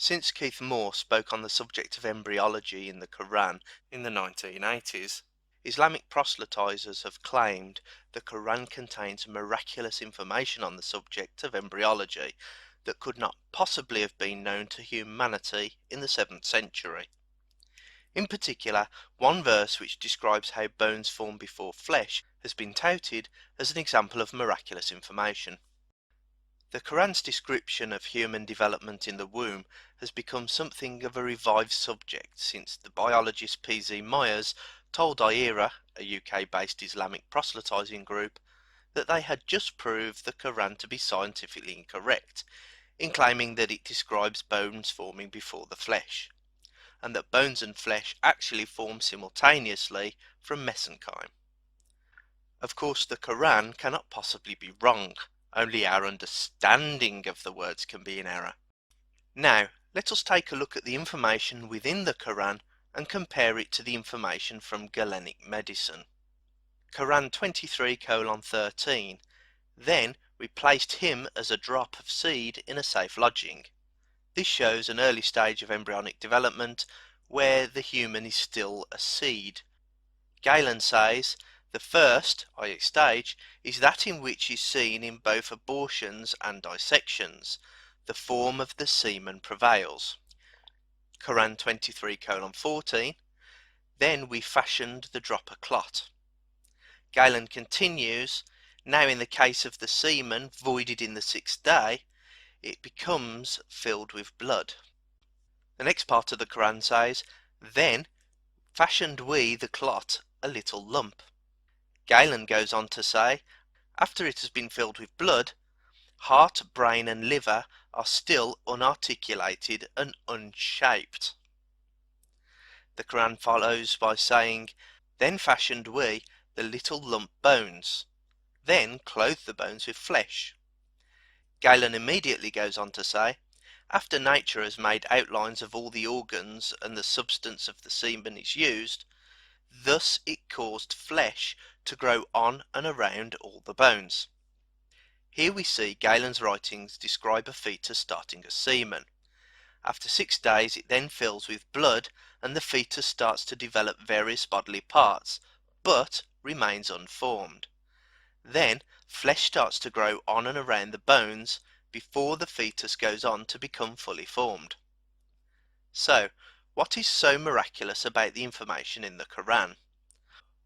Since Keith Moore spoke on the subject of embryology in the Quran in the 1980s, Islamic proselytizers have claimed the Quran contains miraculous information on the subject of embryology that could not possibly have been known to humanity in the 7th century. In particular, one verse which describes how bones form before flesh has been touted as an example of miraculous information. The Quran's description of human development in the womb has become something of a revived subject since the biologist P.Z. Myers told IERA, a UK-based Islamic proselytizing group, that they had just proved the Quran to be scientifically incorrect in claiming that it describes bones forming before the flesh, and that bones and flesh actually form simultaneously from mesenchyme. Of course, the Quran cannot possibly be wrong. Only our understanding of the words can be in error. Now, let us take a look at the information within the Quran and compare it to the information from Galenic medicine. Quran 23:13. Then we placed him as a drop of seed in a safe lodging. This shows an early stage of embryonic development where the human is still a seed. Galen says, the first, i.e. stage, is that in which is seen in both abortions and dissections, the form of the semen prevails. Quran 23:14. Then we fashioned the dropper clot. Galen continues, now in the case of the semen voided in the 6th day, it becomes filled with blood. The next part of the Quran says, then fashioned we the clot a little lump. Galen goes on to say, after it has been filled with blood, heart, brain and liver are still unarticulated and unshaped. The Quran follows by saying, then fashioned we the little lump bones, then clothed the bones with flesh. Galen immediately goes on to say, after nature has made outlines of all the organs and the substance of the semen is used, thus it caused flesh to grow on and around all the bones. Here we see Galen's writings describe a fetus starting as semen. After 6 days it then fills with blood and the fetus starts to develop various bodily parts, but remains unformed. Then flesh starts to grow on and around the bones before the fetus goes on to become fully formed. So, what is so miraculous about the information in the Quran?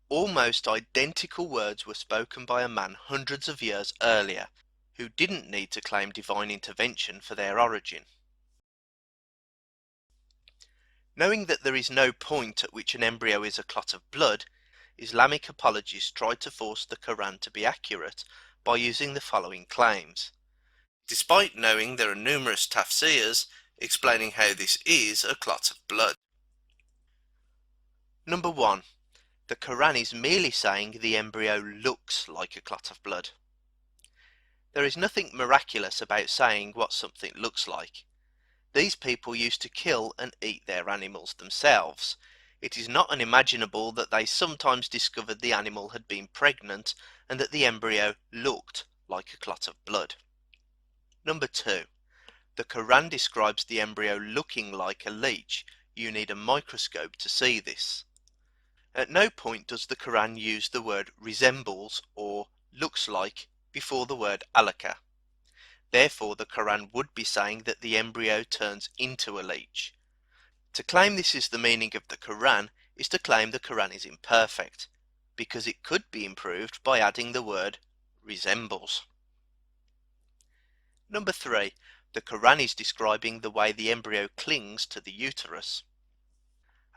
Almost identical words were spoken by a man hundreds of years earlier, who didn't need to claim divine intervention for their origin. Knowing that there is no point at which an embryo is a clot of blood, Islamic apologists tried to force the Quran to be accurate by using the following claims, despite knowing there are numerous tafsirs explaining how this is a clot of blood. Number 1. The Quran is merely saying the embryo looks like a clot of blood. There is nothing miraculous about saying what something looks like. These people used to kill and eat their animals themselves. It is not unimaginable that they sometimes discovered the animal had been pregnant and that the embryo looked like a clot of blood. Number 2. The Quran describes the embryo looking like a leech. You need a microscope to see this. At no point does the Quran use the word resembles or looks like before the word alaka. Therefore the Quran would be saying that the embryo turns into a leech. To claim this is the meaning of the Quran is to claim the Quran is imperfect, because it could be improved by adding the word resembles. Number 3. The Quran is describing the way the embryo clings to the uterus.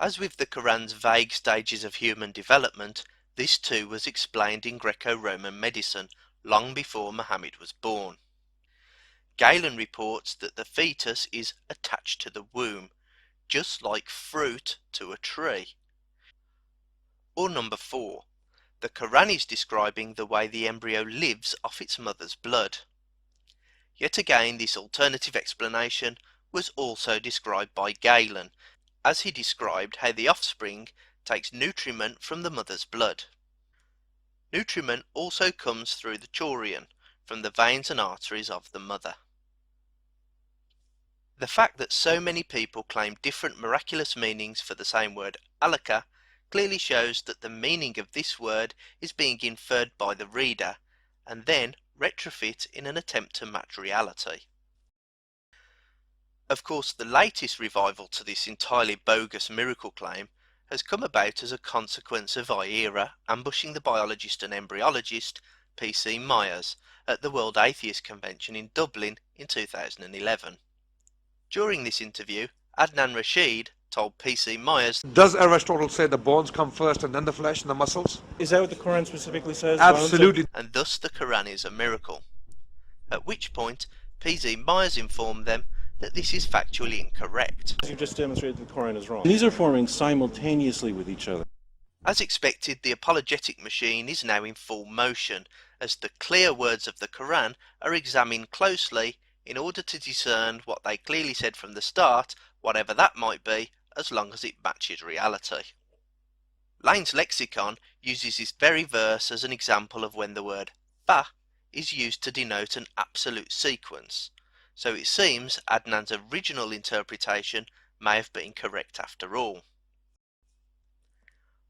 As with the Quran's vague stages of human development, this too was explained in Greco-Roman medicine long before Muhammad was born. Galen reports that the fetus is attached to the womb, just like fruit to a tree. Or number 4. The Quran is describing the way the embryo lives off its mother's blood. Yet again, this alternative explanation was also described by Galen, as he described how the offspring takes nutriment from the mother's blood. Nutriment also comes through the chorion, from the veins and arteries of the mother. The fact that so many people claim different miraculous meanings for the same word alaka clearly shows that the meaning of this word is being inferred by the reader and then retrofit in an attempt to match reality. Of course, the latest revival to this entirely bogus miracle claim has come about as a consequence of IERA ambushing the biologist and embryologist P.C. Myers at the World Atheist Convention in Dublin in 2011. During this interview, Adnan Rashid told P.C. Myers, Does Aristotle say the bones come first and then the flesh and the muscles? Is that what the Quran specifically says? Absolutely. and thus the Quran is a miracle. At which point, P.C. Myers informed them that this is factually incorrect. You just demonstrated that the Quran is wrong. These are forming simultaneously with each other. As expected, the apologetic machine is now in full motion, as the clear words of the Quran are examined closely in order to discern what they clearly said from the start, whatever that might be, as long as it matches reality. Lane's lexicon uses this very verse as an example of when the word fa is used to denote an absolute sequence, so it seems Adnan's original interpretation may have been correct after all.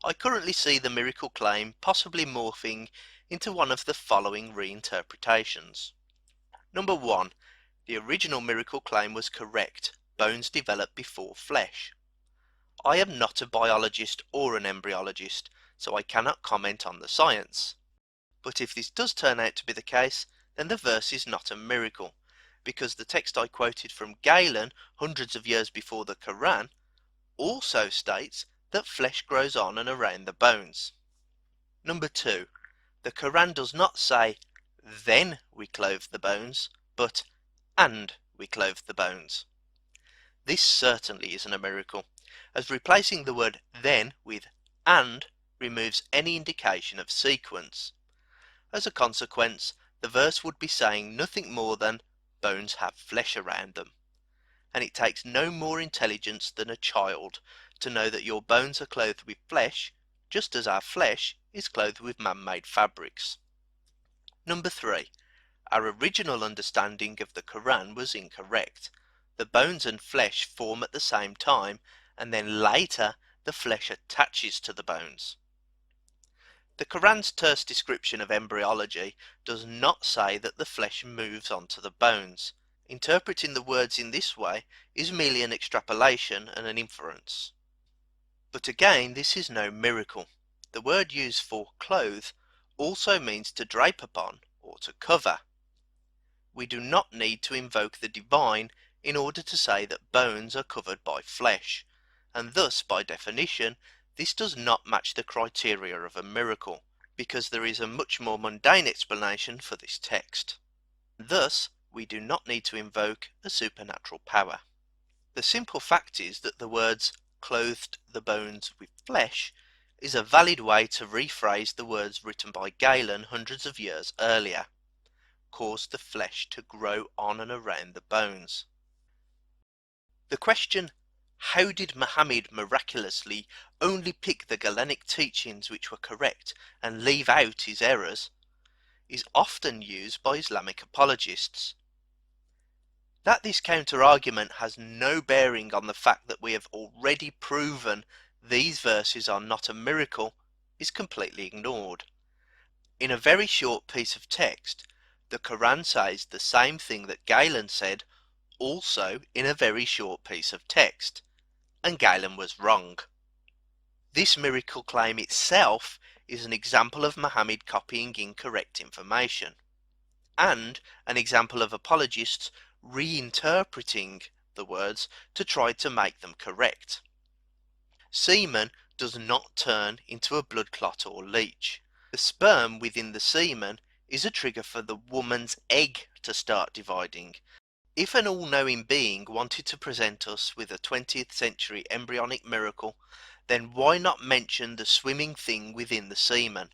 I currently see the miracle claim possibly morphing into one of the following reinterpretations. Number 1. The original miracle claim was correct. Bones develop before flesh. I am not a biologist or an embryologist, so I cannot comment on the science. But if this does turn out to be the case, then the verse is not a miracle, because the text I quoted from Galen hundreds of years before the Quran also states that flesh grows on and around the bones. Number 2. The Quran does not say, then we clove the bones, but and we clove the bones. This certainly isn't a miracle, as replacing the word then with and removes any indication of sequence. As a consequence, the verse would be saying nothing more than bones have flesh around them. And it takes no more intelligence than a child to know that your bones are clothed with flesh, just as our flesh is clothed with man-made fabrics. Number 3. Our original understanding of the Quran was incorrect. The bones and flesh form at the same time, and then later the flesh attaches to the bones. The Quran's terse description of embryology does not say that the flesh moves onto the bones. Interpreting the words in this way is merely an extrapolation and an inference. But again, this is no miracle. The word used for clothe also means to drape upon or to cover. We do not need to invoke the divine in order to say that bones are covered by flesh, and thus, by definition, this does not match the criteria of a miracle, because there is a much more mundane explanation for this text. Thus, we do not need to invoke a supernatural power. The simple fact is that the words clothed the bones with flesh is a valid way to rephrase the words written by Galen hundreds of years earlier. Caused the flesh to grow on and around the bones. The question, how did Muhammad miraculously only pick the Galenic teachings which were correct and leave out his errors, is often used by Islamic apologists. That this counter-argument has no bearing on the fact that we have already proven these verses are not a miracle is completely ignored. In a very short piece of text, the Quran says the same thing that Galen said also in a very short piece of text, and Galen was wrong. This miracle claim itself is an example of Muhammad copying incorrect information, and an example of apologists reinterpreting the words to try to make them correct. Semen does not turn into a blood clot or leech. The sperm within the semen is a trigger for the woman's egg to start dividing. If an all-knowing being wanted to present us with a 20th century embryonic miracle, then why not mention the swimming thing within the semen?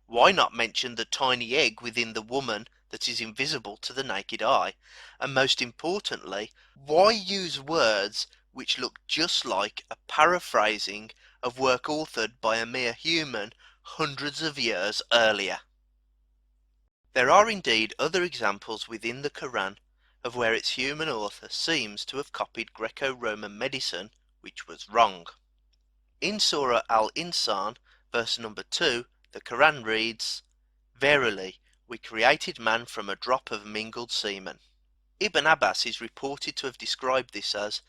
Why not mention the tiny egg within the woman that is invisible to the naked eye? And most importantly, why use words which look just like a paraphrasing of work authored by a mere human hundreds of years earlier? There are indeed other examples within the Quran of where its human author seems to have copied Greco-Roman medicine, which was wrong. In Surah Al-Insan, verse number 2, the Quran reads, "Verily, we created man from a drop of mingled semen." Ibn Abbas is reported to have described this as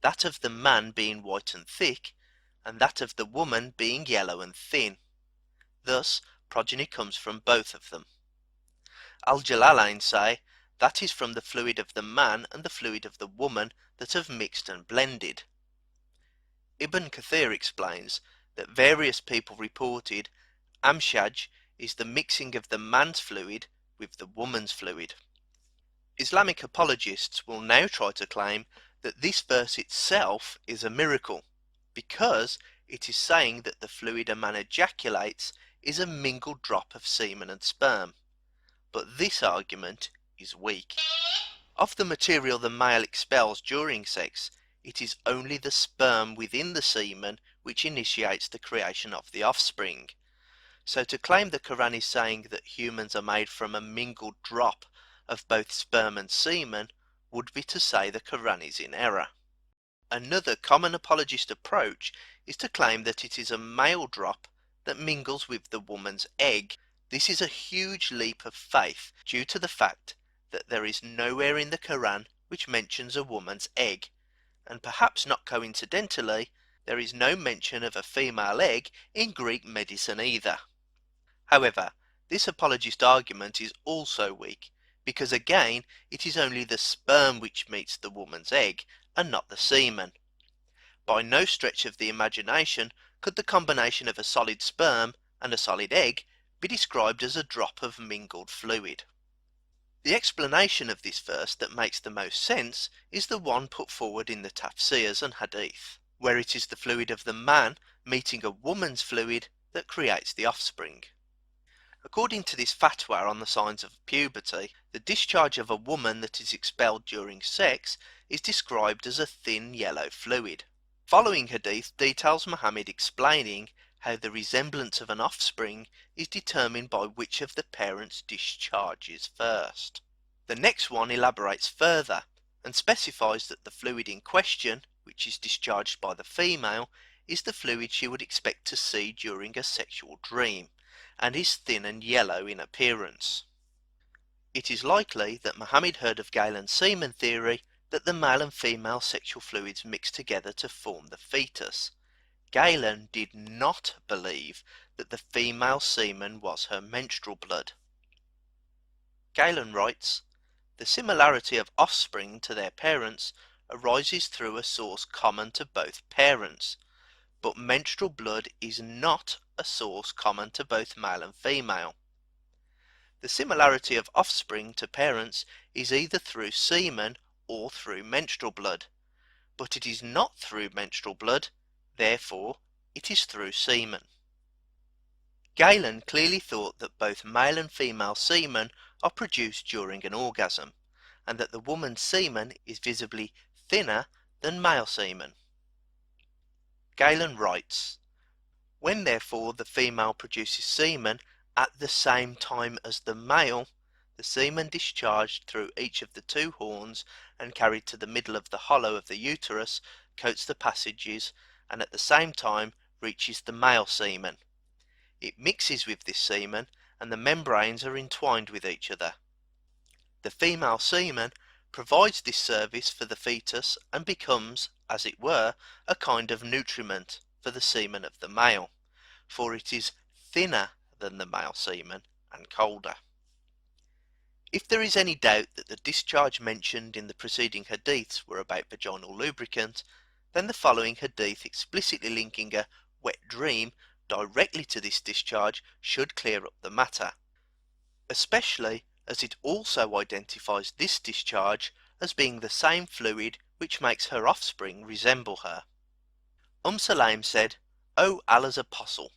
that of the man being white and thick, and that of the woman being yellow and thin. Thus, progeny comes from both of them. Al-Jalalain say, that is from the fluid of the man and the fluid of the woman that have mixed and blended. Ibn Kathir explains that various people reported Amshaj is the mixing of the man's fluid with the woman's fluid. Islamic apologists will now try to claim that this verse itself is a miracle, because it is saying that the fluid a man ejaculates is a mingled drop of semen and sperm. But this argument is weak. Of the material the male expels during sex, it is only the sperm within the semen which initiates the creation of the offspring. So to claim the Quran is saying that humans are made from a mingled drop of both sperm and semen would be to say the Quran is in error. Another common apologist approach is to claim that it is a male drop that mingles with the woman's egg. This is a huge leap of faith due to the fact that there is nowhere in the Quran which mentions a woman's egg, and perhaps not coincidentally, there is no mention of a female egg in Greek medicine either. However, this apologist argument is also weak, because again it is only the sperm which meets the woman's egg, and not the semen. By no stretch of the imagination could the combination of a solid sperm and a solid egg be described as a drop of mingled fluid. The explanation of this verse that makes the most sense is the one put forward in the tafsirs and hadith, where it is the fluid of the man meeting a woman's fluid that creates the offspring. According to this fatwa on the signs of puberty, the discharge of a woman that is expelled during sex is described as a thin yellow fluid. Following hadith details Muhammad explaining how the resemblance of an offspring is determined by which of the parents discharges first. The next one elaborates further and specifies that the fluid in question, which is discharged by the female, is the fluid she would expect to see during a sexual dream, and is thin and yellow in appearance. It is likely that Muhammad heard of Galen's semen theory that the male and female sexual fluids mix together to form the fetus. Galen did not believe that the female semen was her menstrual blood. Galen writes, "The similarity of offspring to their parents arises through a source common to both parents, but menstrual blood is not a source common to both male and female. The similarity of offspring to parents is either through semen or through menstrual blood, but it is not through menstrual blood, therefore it is through semen." Galen clearly thought that both male and female semen are produced during an orgasm, and that the woman's semen is visibly thinner than male semen. Galen writes, "When therefore the female produces semen at the same time as the male, the semen discharged through each of the two horns and carried to the middle of the hollow of the uterus coats the passages, and at the same time reaches the male semen. It mixes with this semen, and the membranes are entwined with each other. The female semen provides this service for the fetus and becomes, as it were, a kind of nutriment for the semen of the male, for it is thinner than the male semen and colder." If there is any doubt that the discharge mentioned in the preceding hadiths were about vaginal lubricant, then the following hadith explicitly linking a wet dream directly to this discharge should clear up the matter, especially as it also identifies this discharge as being the same fluid which makes her offspring resemble her. Sulaim said, "O Allah's apostle,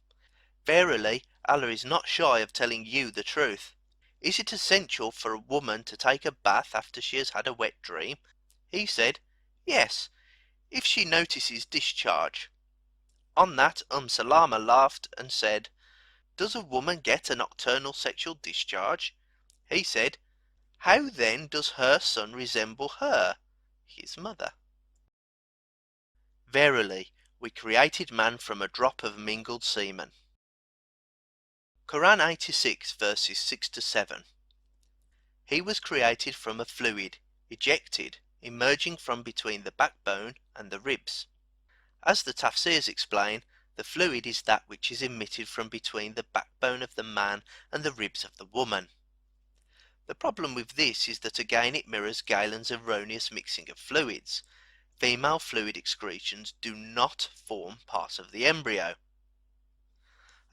verily Allah is not shy of telling you the truth. Is it essential for a woman to take a bath after she has had a wet dream?" He said, "Yes, if she notices discharge." On that Salama laughed and said, "Does a woman get a nocturnal sexual discharge?" He said, How then does her son resemble her, his mother? Verily, we created man from a drop of mingled semen. Quran 86 verses 6 to 7. He was created from a fluid, ejected, emerging from between the backbone and the ribs. As the tafsirs explain, the fluid is that which is emitted from between the backbone of the man and the ribs of the woman. The problem with this is that again it mirrors Galen's erroneous mixing of fluids. Female fluid excretions do not form part of the embryo.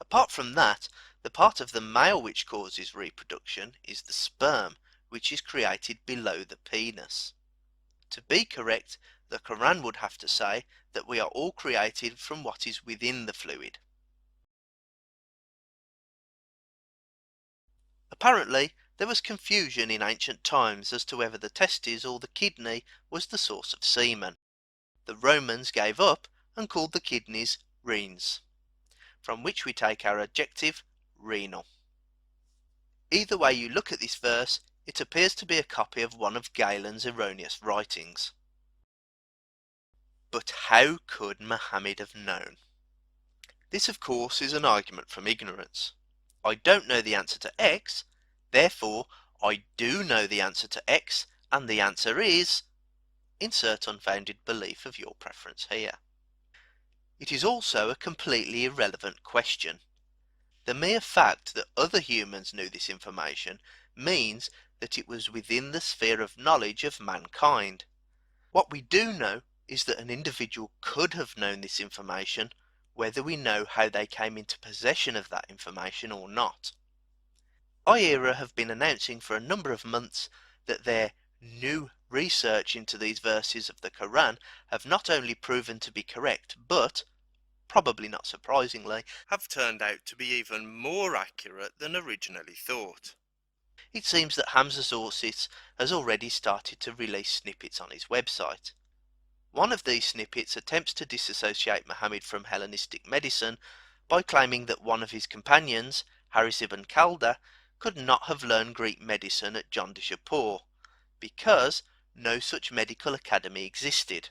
Apart from that, the part of the male which causes reproduction is the sperm, which is created below the penis. To be correct, the Quran would have to say that we are all created from what is within the fluid. Apparently, there was confusion in ancient times as to whether the testes or the kidney was the source of semen. The Romans gave up and called the kidneys renes, from which we take our adjective renal. Either way you look at this verse, it appears to be a copy of one of Galen's erroneous writings. But how could Muhammad have known? This of course is an argument from ignorance. I don't know the answer to X, therefore I do know the answer to X, and the answer is... insert unfounded belief of your preference here. It is also a completely irrelevant question. The mere fact that other humans knew this information means that it was within the sphere of knowledge of mankind. What we do know is that an individual could have known this information, whether we know how they came into possession of that information or not. IERA have been announcing for a number of months that their new research into these verses of the Quran have not only proven to be correct, but, probably not surprisingly, have turned out to be even more accurate than originally thought. It seems that Hamza Zorsis has already started to release snippets on his website. One of these snippets attempts to disassociate Muhammad from Hellenistic medicine by claiming that one of his companions, Haris ibn Kalda, could not have learned Greek medicine at Jandishapur, because no such medical academy existed.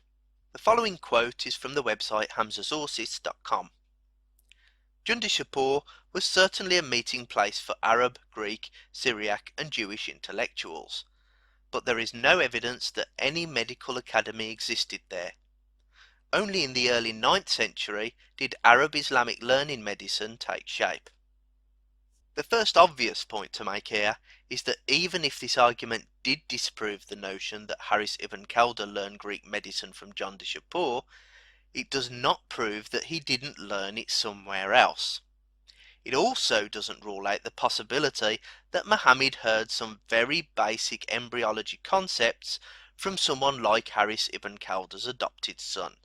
The following quote is from the website hamzazorsis.com. Jandishapur was certainly a meeting place for Arab, Greek, Syriac and Jewish intellectuals, but there is no evidence that any medical academy existed there. Only in the early 9th century did Arab Islamic learning medicine take shape. The first obvious point to make here is that even if this argument did disprove the notion that Haris ibn Kalda learned Greek medicine from Jandishapur, it does not prove that he didn't learn it somewhere else. It also doesn't rule out the possibility that Muhammad heard some very basic embryology concepts from someone like Haris ibn Kalda's adopted son,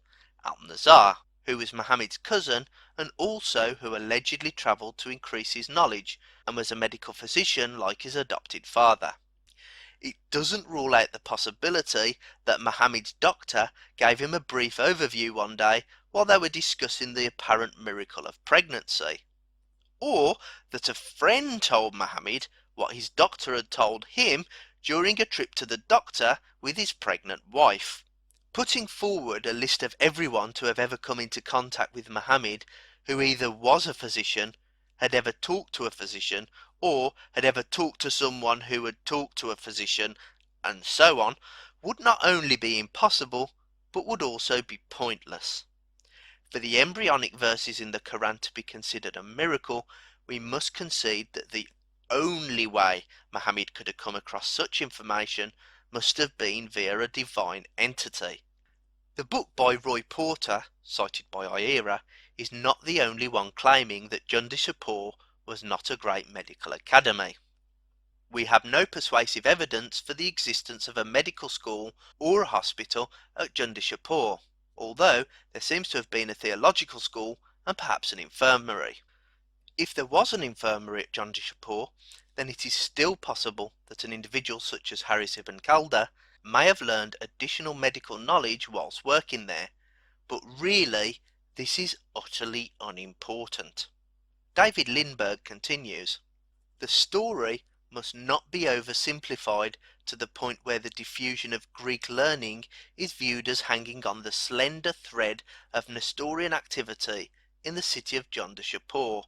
Al-Nazar, who was Muhammad's cousin and also who allegedly travelled to increase his knowledge and was a medical physician like his adopted father. It doesn't rule out the possibility that Muhammad's doctor gave him a brief overview one day while they were discussing the apparent miracle of pregnancy, or that a friend told Muhammad what his doctor had told him during a trip to the doctor with his pregnant wife. Putting forward a list of everyone to have ever come into contact with Muhammad who either was a physician, had ever talked to a physician, or had ever talked to someone who had talked to a physician, and so on, would not only be impossible, but would also be pointless. For the embryonic verses in the Quran to be considered a miracle, we must concede that the only way Muhammad could have come across such information must have been via a divine entity. The book by Roy Porter, cited by IERA, is not the only one claiming that Jandishapur was not a great medical academy. We have no persuasive evidence for the existence of a medical school or a hospital at Jandishapur, although there seems to have been a theological school and perhaps an infirmary. If there was an infirmary at Jandishapur, then it is still possible that an individual such as Haris ibn Kalda may have learned additional medical knowledge whilst working there, but really this is utterly unimportant. David Lindbergh continues, the story must not be oversimplified to the point where the diffusion of Greek learning is viewed as hanging on the slender thread of Nestorian activity in the city of Jondashapur.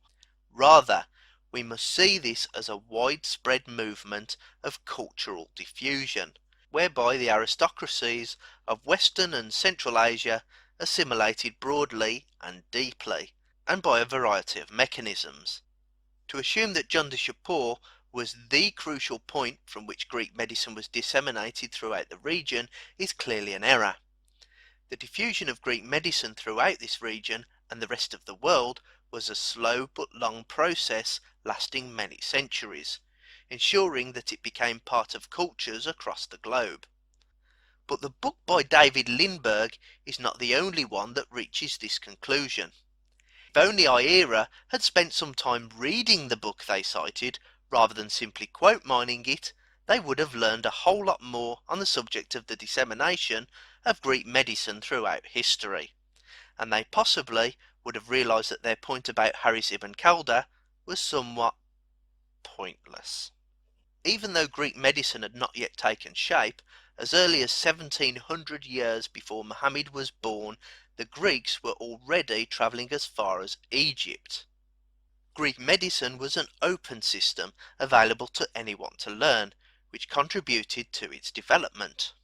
Rather, we must see this as a widespread movement of cultural diffusion, whereby the aristocracies of Western and Central Asia assimilated broadly and deeply, and by a variety of mechanisms. To assume that Jondashapur was the crucial point from which Greek medicine was disseminated throughout the region is clearly an error. The diffusion of Greek medicine throughout this region and the rest of the world was a slow but long process lasting many centuries, ensuring that it became part of cultures across the globe. But the book by David Lindberg is not the only one that reaches this conclusion. If only IERA had spent some time reading the book they cited, rather than simply quote mining it, they would have learned a whole lot more on the subject of the dissemination of Greek medicine throughout history, and they possibly would have realised that their point about Haris ibn Khaldun was somewhat pointless. Even though Greek medicine had not yet taken shape, as early as 1700 years before Muhammad was born, the Greeks were already travelling as far as Egypt. Greek medicine was an open system available to anyone to learn, which contributed to its development.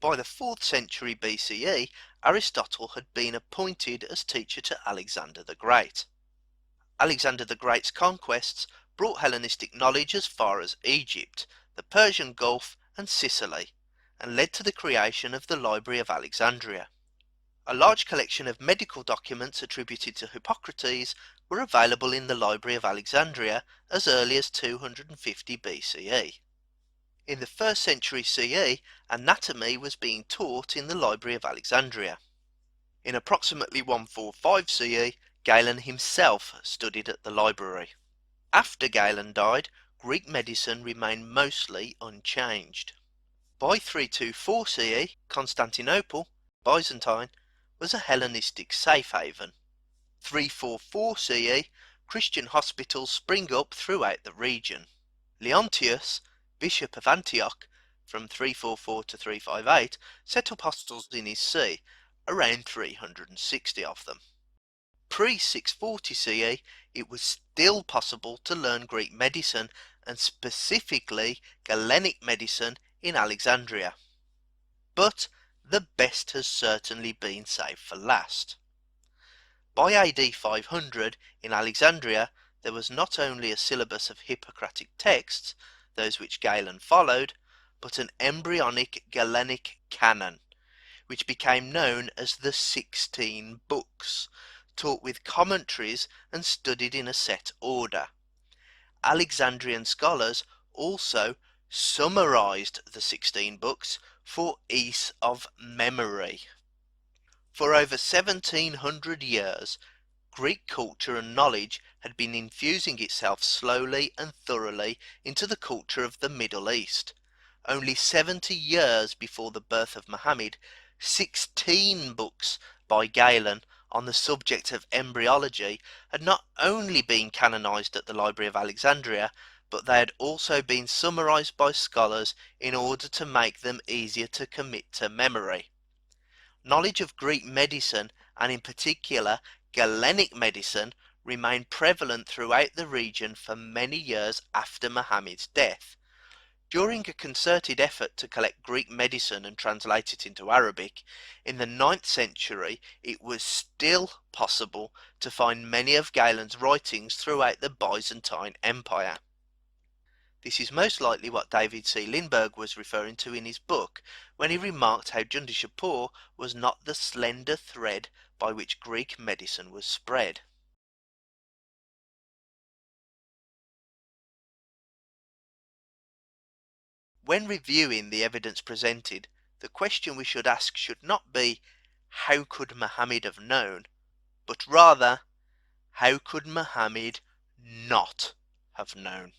By the 4th century BCE, Aristotle had been appointed as teacher to Alexander the Great. Alexander the Great's conquests brought Hellenistic knowledge as far as Egypt, the Persian Gulf and Sicily, and led to the creation of the Library of Alexandria. A large collection of medical documents attributed to Hippocrates were available in the Library of Alexandria as early as 250 BCE. In the 1st century CE, anatomy was being taught in the Library of Alexandria. In approximately 145 CE, Galen himself studied at the library. After Galen died, Greek medicine remained mostly unchanged. By 324 CE, Constantinople, Byzantine, was a Hellenistic safe haven. 344 CE, Christian hospitals spring up throughout the region. Leontius, Bishop of Antioch, from 344 to 358, set up hospitals in his see, around 360 of them. Pre-640 CE, it was still possible to learn Greek medicine, and specifically Galenic medicine, in Alexandria. But the best has certainly been saved for last. By AD 500, in Alexandria, there was not only a syllabus of Hippocratic texts, those which Galen followed, but an embryonic Galenic canon, which became known as the 16 Books, taught with commentaries and studied in a set order. Alexandrian scholars also summarized the 16 books for ease of memory. For over 1700 years, Greek culture and knowledge had been infusing itself slowly and thoroughly into the culture of the Middle East. Only 70 years before the birth of Muhammad, 16 books by Galen on the subject of embryology had not only been canonized at the Library of Alexandria, but they had also been summarized by scholars in order to make them easier to commit to memory. Knowledge of Greek medicine, and in particular Galenic medicine, remained prevalent throughout the region for many years after Muhammad's death. During a concerted effort to collect Greek medicine and translate it into Arabic, in the 9th century it was still possible to find many of Galen's writings throughout the Byzantine Empire. This is most likely what David C. Lindberg was referring to in his book when he remarked how Jondashapur was not the slender thread by which Greek medicine was spread. When reviewing the evidence presented, the question we should ask should not be, how could Muhammad have known, but rather, how could Muhammad not have known?